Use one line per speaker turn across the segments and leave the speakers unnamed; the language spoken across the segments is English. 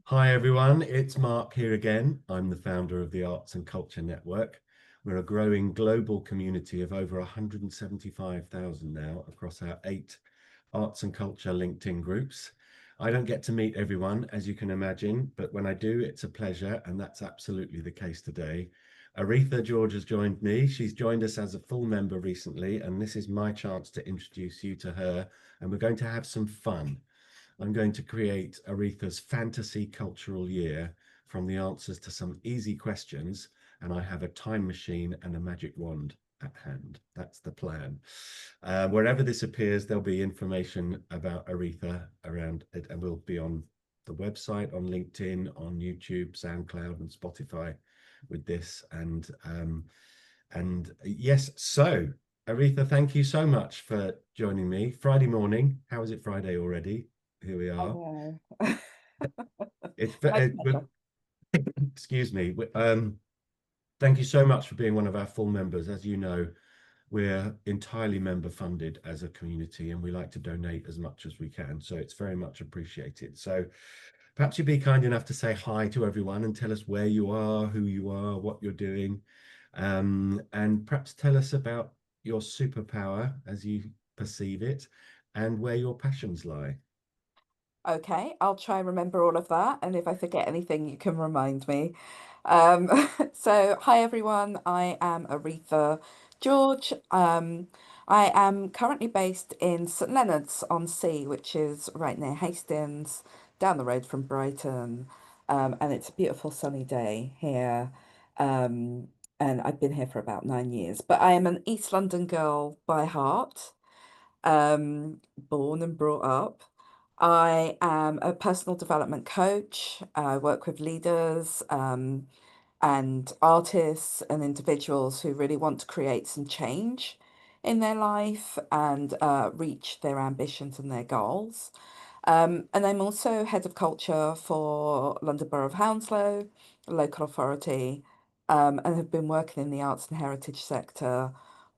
Hi everyone, it's Mark here again. I'm the founder of the Arts and Culture Network. We're a growing global community of over 175,000 now across our 8 arts and culture LinkedIn groups. I don't get to meet everyone, as you can imagine, but when I do, it's a pleasure, and that's absolutely the case today. Aretha George has joined me. She's joined us as a full member recently, and this is my chance to introduce you to her, and we're going to have some fun. I'm going to create Aretha's fantasy cultural year from the answers to some easy questions, and I have a time machine and a magic wand at hand. That's the plan. Wherever this appears, there'll be information about Aretha around it, and we'll be on the website, on LinkedIn, on YouTube, SoundCloud, and Spotify with this. And yes, so Aretha, thank you so much for joining me. Friday morning. How is it Friday already? Here we
I
are.
know.
It's
My pleasure.
excuse me. Thank you so much for being one of our full members. As you know, we're entirely member funded as a community, and we like to donate as much as we can. So it's very much appreciated. So perhaps you'd be kind enough to say hi to everyone and tell us where you are, who you are, what you're doing, and perhaps tell us about your superpower as you perceive it and where your passions lie.
Okay, I'll try and remember all of that. And if I forget anything, you can remind me. So, hi everyone. I am Aretha George. I am currently based in St Leonard's on Sea, which is right near Hastings, down the road from Brighton. And it's a beautiful sunny day here. Um, and I've been here for about 9 years. But I am an East London girl by heart. Born and brought up. I am a personal development coach. I work with leaders and artists and individuals who really want to create some change in their life and reach their ambitions and their goals. And I'm also head of culture for London Borough of Hounslow, a local authority, and have been working in the arts and heritage sector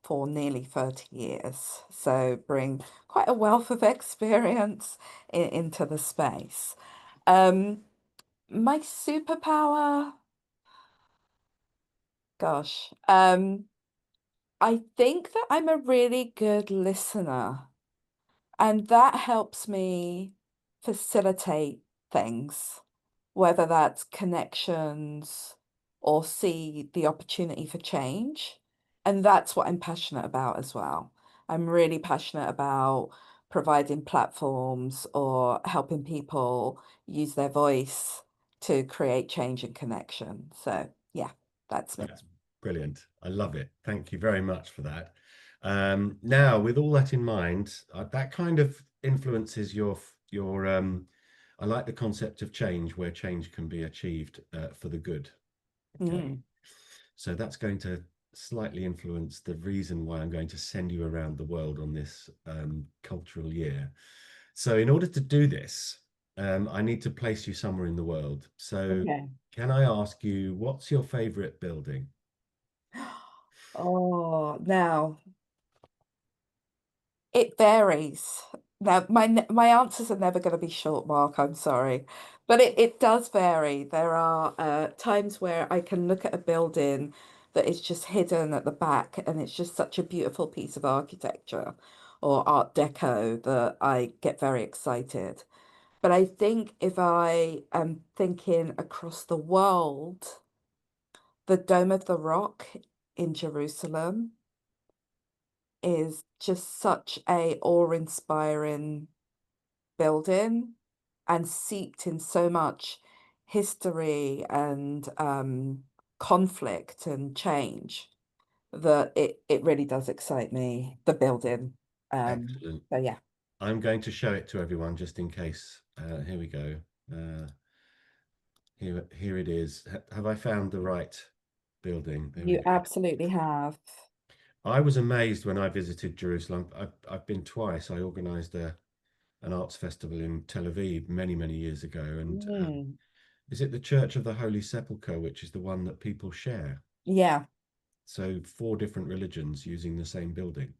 for nearly 30 years. So bring quite a wealth of experience into the space. Um, my superpower, gosh, I think that I'm a really good listener. And that helps me facilitate things, whether that's connections or see the opportunity for change. And that's what I'm passionate about as well. I'm really passionate about providing platforms or helping people use their voice to create change and connection. So, yeah, that's me.
That's brilliant. I love it. Thank you very much for that. Now, with all that in mind, that kind of influences your. I like the concept of change, where change can be achieved for the good. Okay,
Mm.
so that's going to slightly influence the reason why I'm going to send you around the world on this cultural year. So, in order to do this, I need to place you somewhere in the world. So,
Okay.
can I ask you, what's your favorite building?
Oh, now it varies. Now, my answers are never going to be short, Mark. I'm sorry, but it does vary. There are times where I can look at a building that is just hidden at the back, and it's just such a beautiful piece of architecture or Art Deco that I get very excited. But I think if I am thinking across the world, the Dome of the Rock in Jerusalem is just such a awe-inspiring building and seeped in so much history and conflict and change that it really does excite me, the building. Um,
Excellent.
so yeah,
I'm going to show it to everyone just in case. Here we go. Here it is. Have I found the right building? There we
you
go.
absolutely have.
I was amazed when I visited Jerusalem. I've been twice. I organized an arts festival in Tel Aviv many years ago. And
Mm,
is it the Church of the Holy Sepulchre, which is the one that people share?
yeah,
So 4 different religions using the same building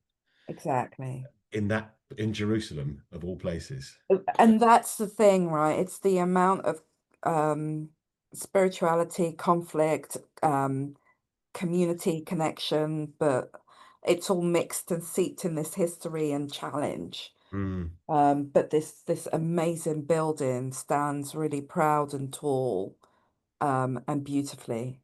exactly.
in Jerusalem of all places.
And that's the thing, right? It's the amount of spirituality, conflict, community connection, but it's all mixed and seeped in this history and challenge.
Mm,
But this amazing building stands really proud and tall, and beautifully.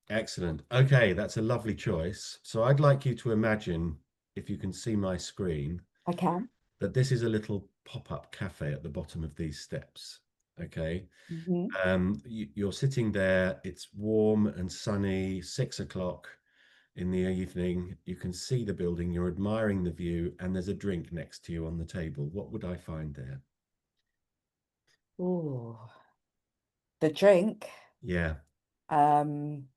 excellent. Okay, that's a lovely choice. So I'd like you to imagine, if you can see my screen,
I can.
that this is a little pop-up cafe at the bottom of these steps. Okay.
Hmm.
You're sitting there, it's warm and sunny, 6 o'clock in the evening. You can see the building, you're admiring the view, and there's a drink next to you on the table. What would I find there?
Ooh, the drink.
Yeah,
Um,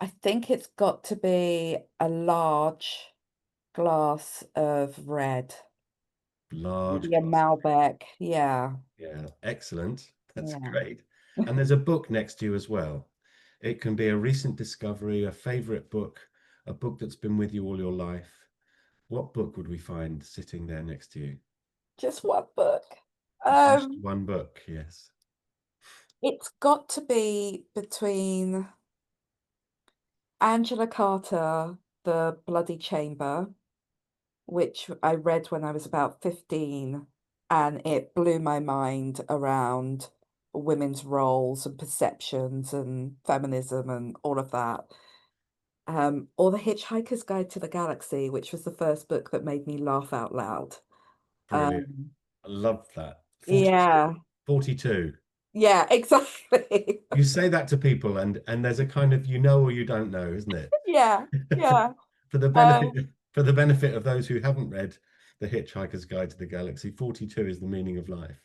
I think it's got to be a large glass of red.
large
Maybe a
glass.
Malbec. Yeah.
Yeah, excellent. That's
Yeah.
great. And there's a book next to you as well. It can be a recent discovery, a favorite book, a book that's been with you all your life. What book would we find sitting there next to you?
Just one book.
Just
Um,
one book, yes.
it's got to be between Angela Carter, The Bloody Chamber, which I read when I was about 15, and it blew my mind around women's roles and perceptions and feminism and all of that. Or The Hitchhiker's Guide to the Galaxy, which was the first book that made me laugh out loud.
Brilliant.
Um,
I love that. 42.
yeah,
42.
yeah, exactly.
You say that to people and there's a kind of you know or you don't know, isn't it?
Yeah, yeah.
For the benefit
Um,
for the benefit of those who haven't read The Hitchhiker's Guide to the Galaxy, 42 is the meaning of life.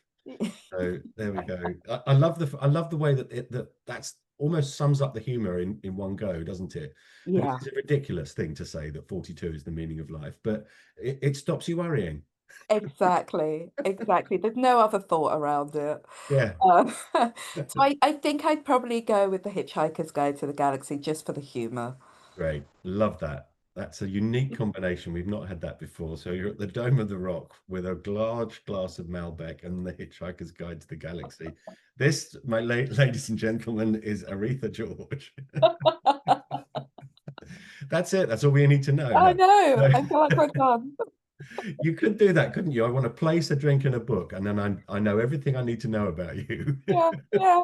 So there we go. I love the way that that's almost sums up the humor in one go, doesn't it? Because
yeah,
it's a ridiculous thing to say that 42 is the meaning of life, but it stops you worrying.
exactly, exactly. There's no other thought around it.
Yeah,
So I think I'd probably go with The Hitchhiker's Guide to the Galaxy just for the humor.
great. Love that. That's a unique combination. We've not had that before. So you're at the Dome of the Rock with a large glass of Malbec and the Hitchhiker's Guide to the Galaxy. This, ladies and gentlemen, is Aretha George. That's it. That's all we need to know.
I
No.
know.
So
I feel like we're done.
you could do that, couldn't you? I want to place a drink and a book, and then I know everything I need to know about you.
Yeah, yeah.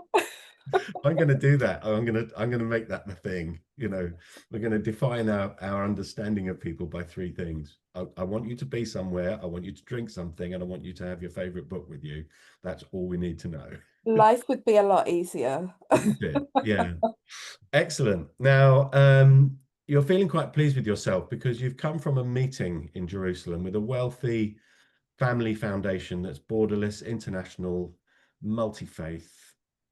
I'm going to do that. I'm going to make that the thing. We're going to define our understanding of people by three things. I want you to be somewhere. I want you to drink something, and I want you to have your favorite book with you. That's all we need to know,
Life would be a lot easier.
wouldn't it? Yeah. Excellent. Now, you're feeling quite pleased with yourself because you've come from a meeting in Jerusalem with a wealthy family foundation that's borderless, international, multi-faith.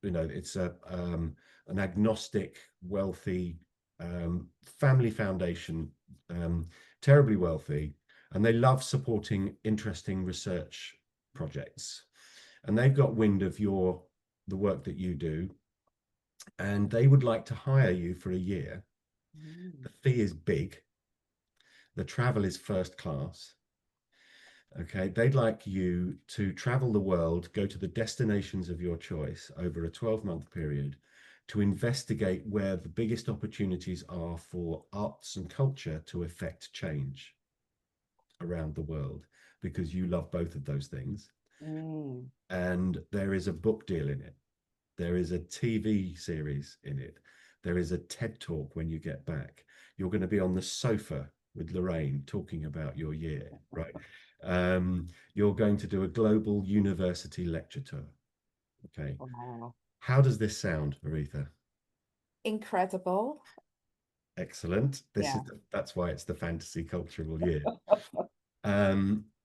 It's an agnostic, wealthy family foundation, terribly wealthy, and they love supporting interesting research projects. And they've got wind of the work that you do, and they would like to hire you for a year.
Mm.
The fee is big. The travel is first class. Okay, they'd like you to travel the world, go to the destinations of your choice over a 12-month period to investigate where the biggest opportunities are for arts and culture to effect change around the world, because you love both of those things.
Mm.
And there is a book deal in it. There is a TV series in it. There is a TED talk when you get back. You're going to be on the sofa with Lorraine talking about your year, right? You're going to do a global university lecture tour. Okay.
Wow.
How does this sound, Aretha?
Incredible.
Excellent.
Yeah.
That's why it's the fantasy cultural year.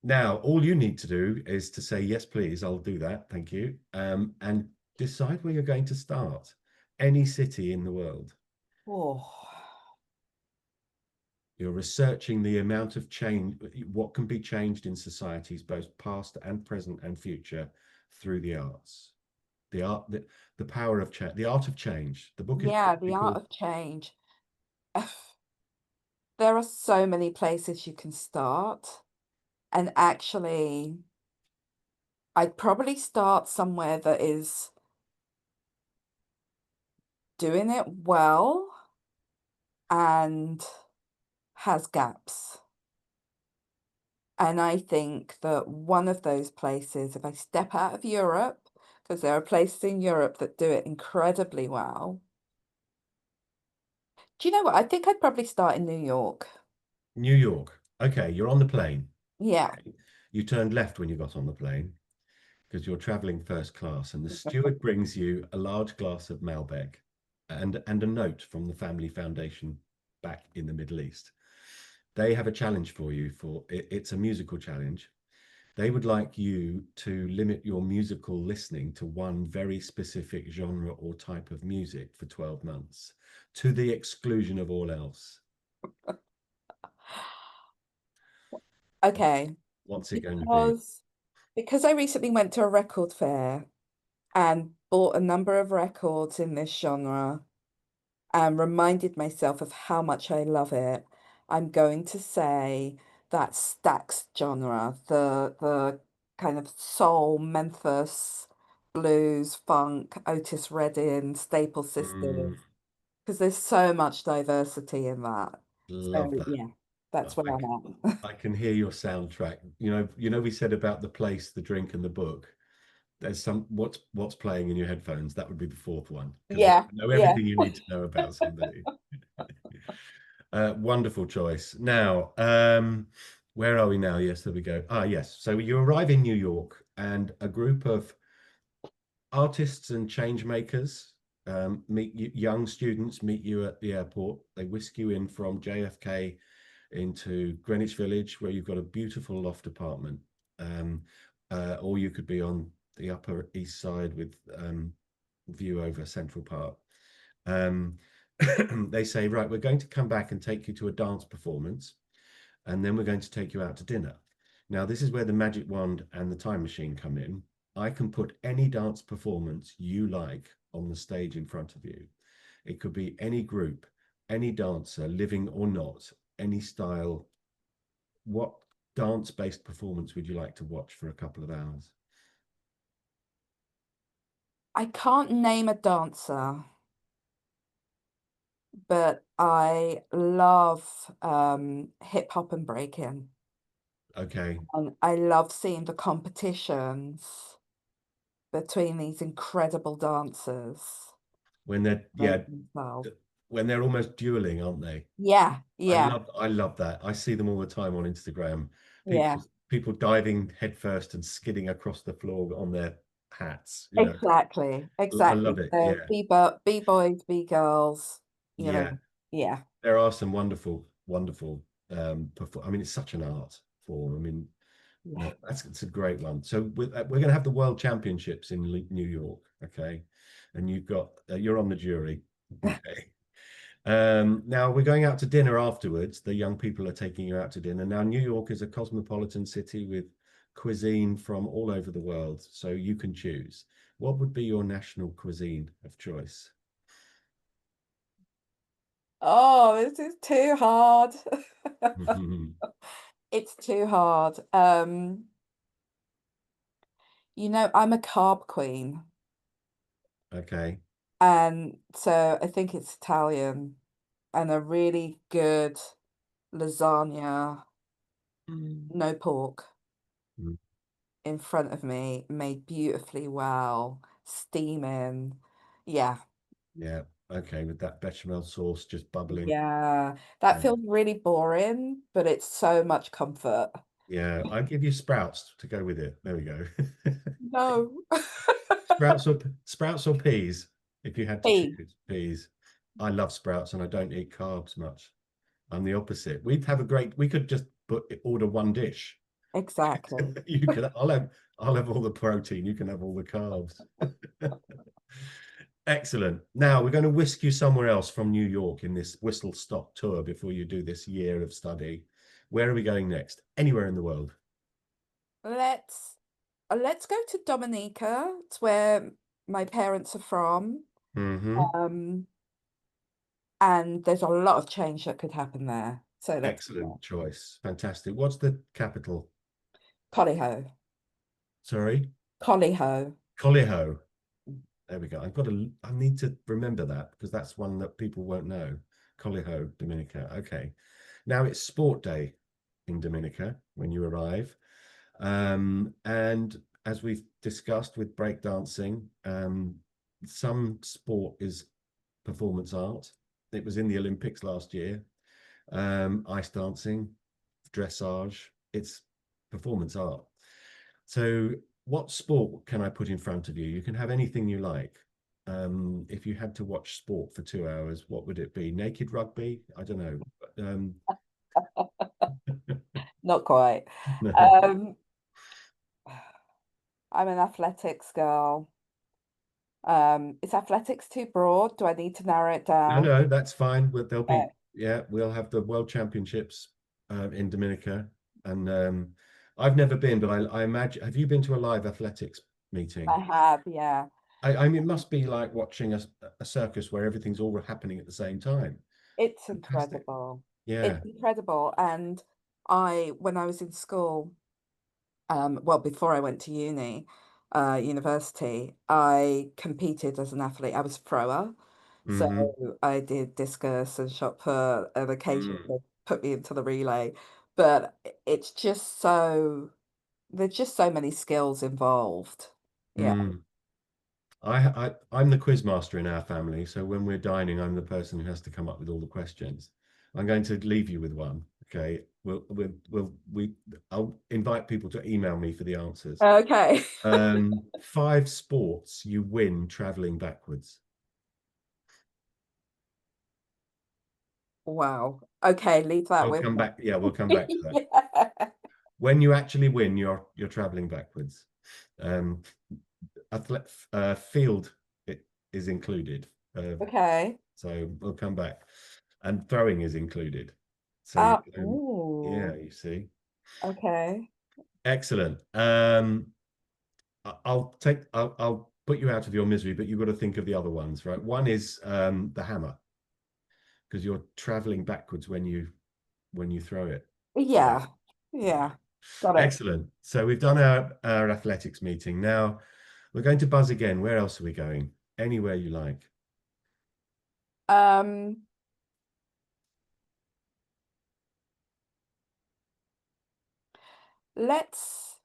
Now, all you need to do is to say, yes, please, I'll do that. Thank you. And decide where you're going to start. Any city in the world.
Oh,
You're researching the amount of change, what can be changed in societies, both past and present and future, through the arts. The art, the power of change, the art of change. The book is
yeah, the
probably
art
called.
of change. There are so many places you can start. And actually, I'd probably start somewhere that is doing it well and has gaps. And I think that one of those places, if I step out of Europe, because there are places in Europe that do it incredibly well. Do you know what? I think I'd probably start in New York.
New York. Okay, you're on the plane.
Yeah.
Okay. You turned left when you got on the plane because you're traveling first class, and the steward brings you a large glass of Malbec and a note from the Family Foundation back in the Middle East. They have a challenge for you for it's a musical challenge. They would like you to limit your musical listening to one very specific genre or type of music for 12 months, to the exclusion of all else.
Okay.
What's it going to be?
Because I recently went to a record fair and bought a number of records in this genre and reminded myself of how much I love it, I'm going to say that Stax genre, the kind of soul, Memphis, blues, funk, Otis Redding, Staple
Mm,
Sisters, because there's so much diversity in that.
love
So
that.
yeah, that's where
I,
I'm at.
I can hear your soundtrack. We said about the place, the drink, and the book. There's some what's playing in your headphones. That would be the fourth one because I
Yeah,
know
yeah.
everything you need to know about somebody. Wonderful choice. Now, where are we now? Yes, there we go. Ah, yes. So you arrive in New York, and a group of artists and change makers meet you, young students meet you at the airport. They whisk you in from JFK into Greenwich Village, where you've got a beautiful loft apartment. Or you could be on the Upper East Side with view over Central Park. Um, they say, right, we're going to come back and take you to a dance performance, and then we're going to take you out to dinner. Now, this is where the magic wand and the time machine come in. I can put any dance performance you like on the stage in front of you. It could be any group, any dancer, living or not, any style. What dance-based performance would you like to watch for a couple of hours?
I can't name a dancer, but I love hip hop and breaking.
Okay,
And I love seeing the competitions between these incredible dancers
when they're yeah,
making themselves.
when they're almost dueling, aren't they?
Yeah,
I
yeah,
love I love that. I see them all the time on Instagram.
yeah,
People diving headfirst and skidding across the floor on their hats.
exactly,
I love
exactly.
it.
The
Yeah,
B-boys, B-girls, you
yeah.
know, yeah.
There are some wonderful I mean, it's such an art form. I mean,
Yeah.
it's a great one. So we're going to have the World Championships in New York, okay? And you're on the jury, okay? Now we're going out to dinner afterwards. The young people are taking you out to dinner. Now, New York is a cosmopolitan city with cuisine from all over the world, so you can choose. What would be your national cuisine of choice?
Oh, this is too hard. It's too hard. I'm a carb queen,
Okay.
and so I think it's Italian and a really good lasagna, no pork,
Mm,
in front of me, made beautifully well, steaming. Yeah,
yeah. Okay. With that bechamel sauce just bubbling.
yeah. That
Yeah.
feels really boring, but it's so much comfort.
Yeah. I'll give you sprouts to go with it. There we go.
No.
Sprouts or peas, if you had to
Hey,
choose. Peas. I love sprouts and I don't eat carbs much. I'm the opposite. We could just order one dish.
exactly.
You could, I'll have all the protein. You can have all the carbs. Excellent. Now we're going to whisk you somewhere else from New York in this whistle stop tour before you do this year of study. Where are we going next? Anywhere in the world.
Let's let's go to Dominica. It's where my parents are from.
Hmm.
Um, and there's a lot of change that could happen there. So let's do that.
Excellent choice. Fantastic. What's the capital?
Collie ho.
Sorry,
Collie ho.
Colliho. There we go. I need to remember that because that's one that people won't know. Colliho, Dominica. Okay. Now it's sport day in Dominica when you arrive. And as we've discussed with breakdancing, some sport is performance art. It was in the Olympics last year. Ice dancing, dressage, it's performance art. So, what sport can I put in front of you? You can have anything you like. If you had to watch sport for 2 hours, what would it be? Naked rugby? I don't know.
Not quite.
No,
Um, I'm an athletics girl. Is athletics too broad? Do I need to narrow it
no,
down?
no, that's fine. There'll
Okay.
be, yeah, we'll have the World Championships in Dominica. And I've never been, but I imagine, have you been to a live athletics
I
meeting?
have, yeah.
I mean, it must be like watching a circus where everything's all happening at the same time.
It's
Fantastic.
incredible.
Yeah.
It's incredible. And when I was in school, well, before I went to university, I competed as an athlete. I was a thrower. So
Hmm.
I did discus and shot put, and occasionally
Mm.
they put me into the relay. But it's just so, there's just so many skills involved. Yeah.
Mm. I'm the quiz master in our family, so when we're dining, I'm the person who has to come up with all the questions. I'm going to leave you with one. Okay, I'll invite people to email me for the answers.
Okay.
5 sports you win traveling backwards.
Wow. Okay, leave that
I'll
with
come
me.
back. Yeah, we'll come back to that.
Yeah.
When you actually win, you're traveling backwards. Um, field it is included.
Okay.
So we'll come back. And throwing is included. So yeah,
Ooh.
you see.
Okay.
Excellent. I'll put you out of your misery, but you've got to think of the other ones, right? One is the hammer, because you're traveling backwards when you throw it. So
Yeah.
yeah.
Yeah. Got it.
Excellent. So we've done our athletics meeting. Now we're going to buzz again. Where else are we going? Anywhere you like.
Um, let's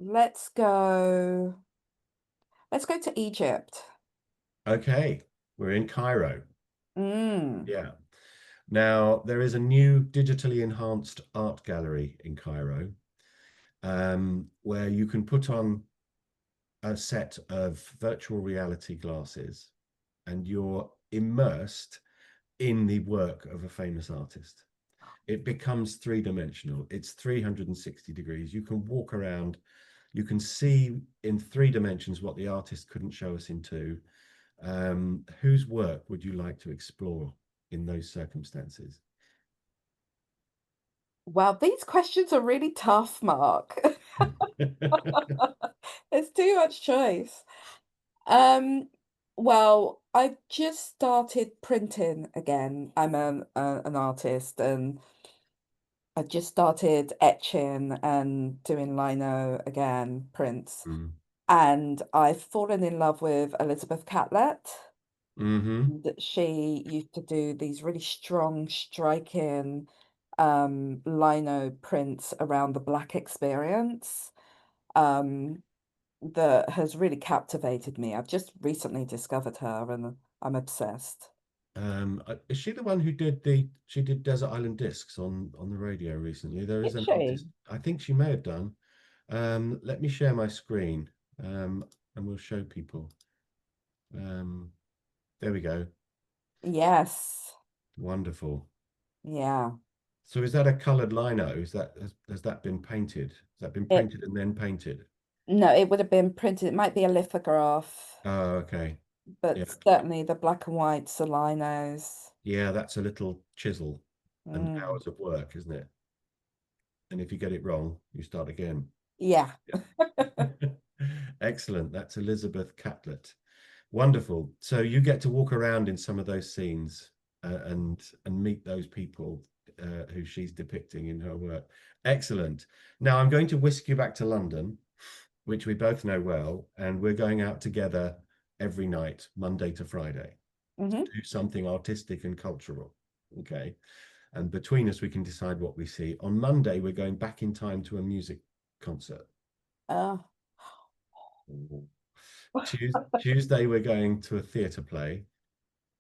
let's go let's go to Egypt.
Okay, we're in Cairo.
Mm.
Yeah. Now, there is a new digitally enhanced art gallery in Cairo where you can put on a set of virtual reality glasses and you're immersed in the work of a famous artist. It becomes three-dimensional. It's 360 degrees. You can walk around. You can see in 3 dimensions what the artist couldn't show us in two. Whose work would you like to explore in those circumstances?
Well, these questions are really tough, Mark. There's too much choice. Um, well, I've just started printing again. I'm an artist, and I just started etching and doing lino again, prints.
Mm.
And I've fallen in love with Elizabeth Catlett.
Hmm.
That she used to do these really strong, striking lino prints around the Black experience um, that has really captivated me. I've just recently discovered her and I'm obsessed.
Is she the one who she did Desert Island Discs on the radio recently? There is
Is
an
she?
artist, I think she may have done. Let me share my screen, and we'll show people. Um, there we go.
Yes.
Wonderful.
Yeah.
So is that a colored lino? Has that been painted? Has that been
It
printed and then painted?
No, it would have been printed. It might be a lithograph,
Oh, okay. Yeah.
but certainly the black and white Solinos.
Yeah, that's a little chisel and
Mm.
hours of work, isn't it? And if you get it wrong, you start again.
Yeah.
Excellent. That's Elizabeth Catlett. Wonderful. So you get to walk around in some of those scenes and meet those people who she's depicting in her work. Excellent. Now I'm going to whisk you back to London, which we both know well, and we're going out together every night, Monday to Friday, to
Hmm.
do something artistic and cultural. Okay. And between us, we can decide what we see. On Monday, we're going back in time to a music concert.
Uh,
Tuesday, we're going to a theatre play.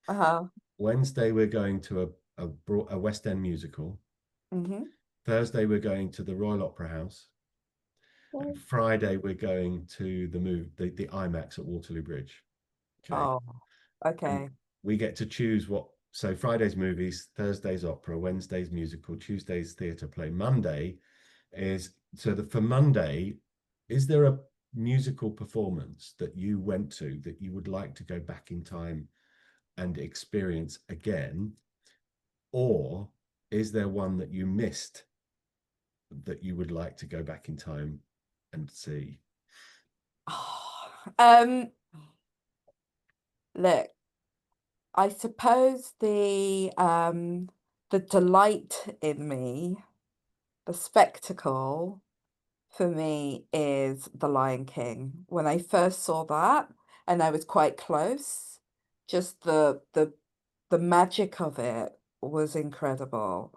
uh-huh.
Wednesday, we're going to a West End musical.
Hmm.
Thursday, we're going to the Royal Opera House. And Friday, we're going to the IMAX at Waterloo Bridge. Okay.
Oh,
And
okay.
we get to choose what. So Friday's movies, Thursday's opera, Wednesday's musical, Tuesday's theatre play. Monday is for Monday, is there a musical performance that you went to that you would like to go back in time and experience again? Or is there one that you missed that you would like to go back in time and see?
Oh, look, I suppose the delight in me, the spectacle for me is The Lion King. When I first saw that, and I was quite close, just the magic of it was incredible.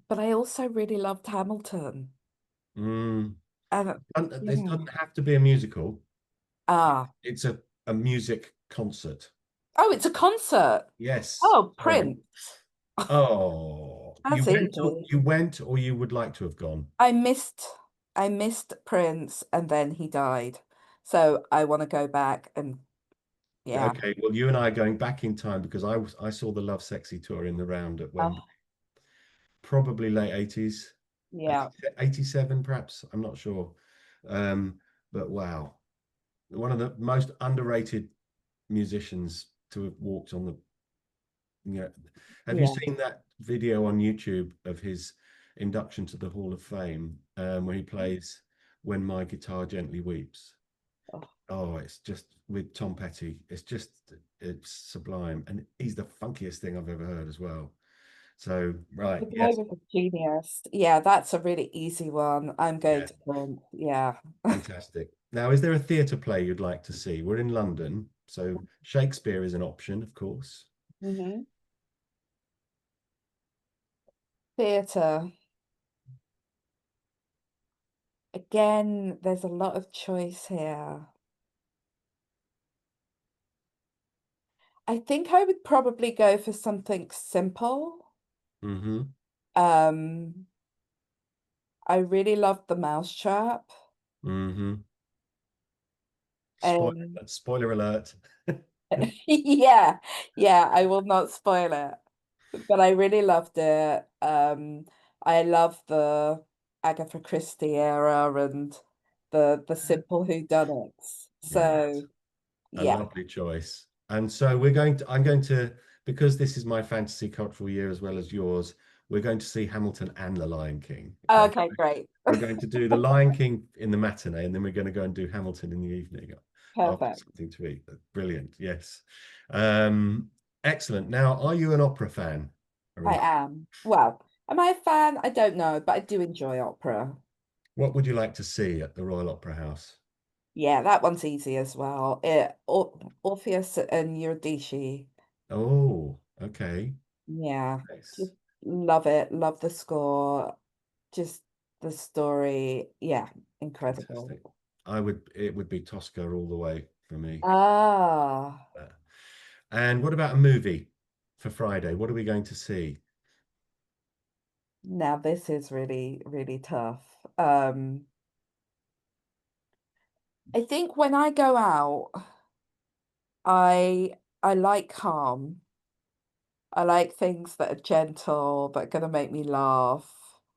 But I also really loved Hamilton.
Mm.
And
This
yeah.
doesn't have to be a musical.
Ah.
It's a music concert.
Oh, it's a concert.
Yes.
Oh,
Sorry.
Prince.
Oh,
That's easy.
you went, or you would like to have gone.
I missed I missed Prince and then he died. So I want to go back and yeah.
Okay, well, you and I are going back in time because I saw the Love Sexy tour in the round at Wembley,
Oh,
probably late 80s,
yeah.
87 perhaps. I'm not sure. Um, but wow, one of the most underrated musicians to have walked on the. Yeah. Have you
Yeah.
seen that video on YouTube of his induction to the Hall of Fame, where he plays "When My Guitar Gently Weeps"?
Oh,
Oh, it's just with Tom Petty. It's sublime, and he's the funkiest thing I've ever heard as well. So, right,
the guy
yes,
was a genius. Yeah, that's a really easy one. I'm going
yeah,
to Prince. Yeah.
fantastic. Now, is there a theatre play you'd like to see? We're in London, so Shakespeare is an option, of course.
Hmm. Theatre. Again, there's a lot of choice here. I think I would probably go for something simple.
Mm-hmm.
Um, I really loved The Mousetrap.
Mm-hmm. Spoiler,
Um,
spoiler alert.
yeah, yeah, I will not spoil it, but I really loved it. I love the Agatha Christie era and the simple whodunits.
Brilliant.
So
A
yeah.
lovely choice. And so I'm going to, because this is my fantasy cultural year as well as yours, we're going to see Hamilton and The Lion King. Okay.
Okay, great.
We're going to do The Lion King in the matinee, and then we're going to go and do Hamilton in the evening after
Perfect.
something to eat. Brilliant. Yes. Um, Excellent. Now, are you an opera fan,
I
Aretha?
am. Well, am I a fan? I don't know, but I do enjoy opera.
What would you like to see at the Royal Opera House?
Yeah, that one's easy as well. Orpheus and Eurydice.
Oh, okay.
Yeah,
Nice.
just love it. Love the score. Just the story. Yeah, incredible.
Fantastic. It would be Tosca all the way for me.
Ah,
And what about a movie for Friday? What are we going to see?
now this is really, really tough. I think when I go out, I like calm. I like things that are gentle, that are gonna make me laugh.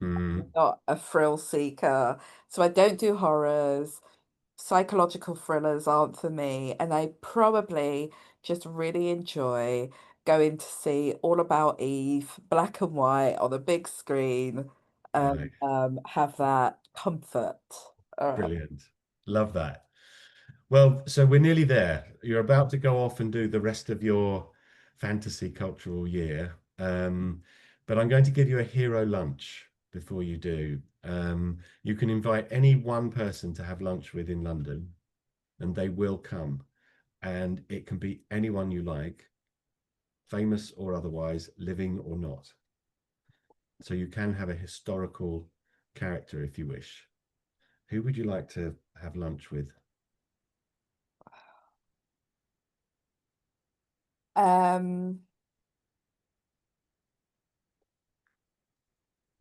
I'm
Hmm.
not a thrill seeker, so I don't do horrors. Psychological thrillers aren't for me, and I probably just really enjoy going to see All About Eve, black and white on a big screen, and
Right.
have that comfort. Uh,
Brilliant. Love that. Well, so we're nearly there. You're about to go off and do the rest of your fantasy cultural year. But I'm going to give you a hero lunch before you do. You can invite any one person to have lunch with in London, and they will come. and it can be anyone you like, famous or otherwise, living or not. So you can have a historical character if you wish. Who would you like to have lunch with?
Um,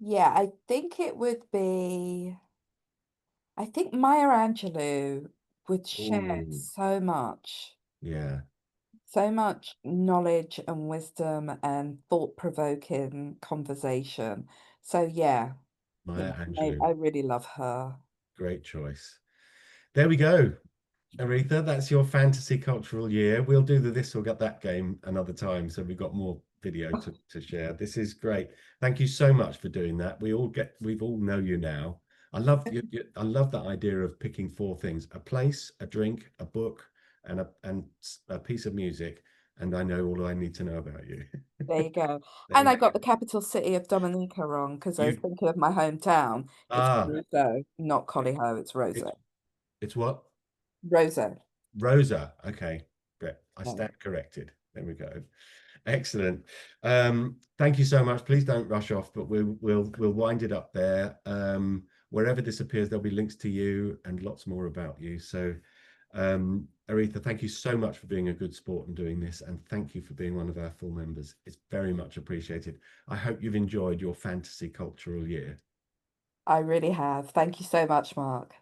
yeah, I think it would be, I think Maya Angelou would share
Oh, yeah,
so much knowledge and wisdom and thought-provoking conversation. So yeah,
Maya Angelou.
I really love her.
Great choice. There we go. Aretha, that's your fantasy cultural year. We'll do the this or get that game another time, so we've got more video to share. This is great. Thank you so much for doing that. We've all know you now. I love that idea of picking four things: a place, a drink, a book, and a piece of music, and I know all I need to know about you.
There you go.
There
And
we
I got
go.
the capital city of Dominica wrong because I was
You
thinking of my hometown. It's
ah,
Roseau, not Collyho, it's
it's
Roseau.
it's what?
Roseau.
Rosa. Okay, great. I
Yeah.
stand corrected. There we go. Excellent. Thank you so much. Please don't rush off, but we'll wind it up there. Wherever this appears, there'll be links to you and lots more about you. So, Aretha, thank you so much for being a good sport and doing this, and thank you for being one of our full members. It's very much appreciated. I hope you've enjoyed your fantasy cultural year.
I really have. Thank you so much, Mark.